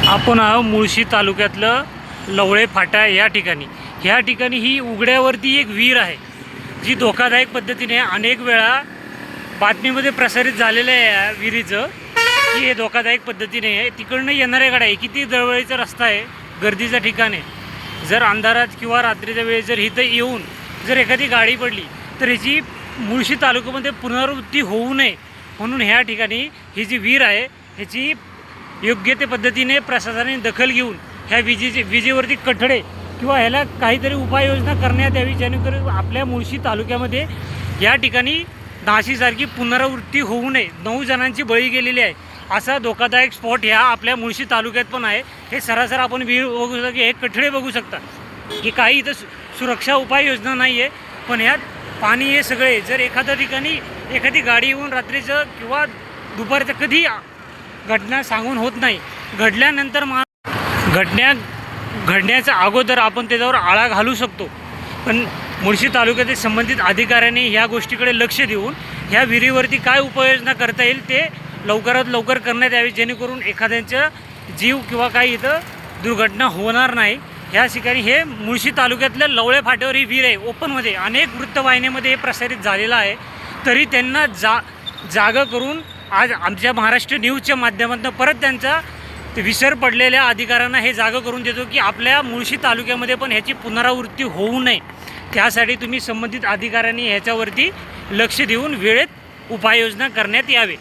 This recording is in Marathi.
आपण मुळशी तालुक्यातलं लवळे फाटा या ठिकाणी ही उघड्यावरती एक विहीर आहे, जी धोकादायक पद्धतीने अनेक वेळा बातमीमध्ये प्रसारित झालेलं आहे। या विहिरीचं की हे धोकादायक पद्धतीने आहे, तिकडनं येणाऱ्या गाड्या आहे, किती दळवळीचा रस्ता आहे, गर्दीचं ठिकाण आहे। जर अंधारात किंवा रात्रीच्या वेळेस जर इथं येऊन जर एखादी गाडी पडली तर ह्याची मुळशी तालुक्यामध्ये पुनरावृत्ती होऊ नये म्हणून ह्या ठिकाणी ही जी विहीर आहे ह्याची योग्य ते पद्धतीने प्रशासनाने दखल घेऊन ह्या विजेवरती कठडे किंवा ह्याला काहीतरी उपाययोजना करण्यात यावी, जेणेकरून आपल्या मुळशी तालुक्यामध्ये या ठिकाणी नाशीसारखी पुनरावृत्ती होऊ नये। 9 जणांची बळी गेलेली आहे, असा धोकादायक स्पॉट ह्या आपल्या मुळशी तालुक्यात पण आहे। हे सरासर आपण विहीर बघू शकता, हे कठडे बघू शकता की काही इथं सुरक्षा उपाययोजना नाही आहे, पण ह्यात पाणी हे सगळे जर एखाद्या ठिकाणी एखादी गाडी येऊन रात्रीचं किंवा दुपारचं कधी घटना सांगून होत नाही, घडल्यानंतर घडण्याच्या अगोदर आपण त्याच्यावर आळा घालू शकतो। पण मुळशी तालुक्यातील संबंधित अधिकाऱ्यांनी ह्या गोष्टीकडे लक्ष देऊन ह्या विहिरीवरती काय उपाययोजना करता येईल ते लवकरात लवकर करण्यात यावी, जेणेकरून एखाद्यांचा जीव किंवा काही इथं दुर्घटना होणार नाही। ह्या ठिकाणी हे मुळशी तालुक्यातल्या लवळे फाट्यावर ही विहीर आहे, ओपनमध्ये अनेक वृत्तवाहिन्यांमध्ये हे प्रसारित झालेलं आहे, तरी त्यांना जागा करून आज आमच्या महाराष्ट्र न्यूजच्या माध्यमातून परत त्यांचा विसर पडलेल्या अधिकाऱ्यांना हे जागा करून देतो की आपल्या मुळशी तालुक्यामध्ये पण ह्याची पुनरावृत्ती होऊ नये। त्यासाठी तुम्ही संबंधित अधिकाऱ्यांनी ह्याच्यावरती लक्ष देऊन वेळेत उपाययोजना करण्यात यावे।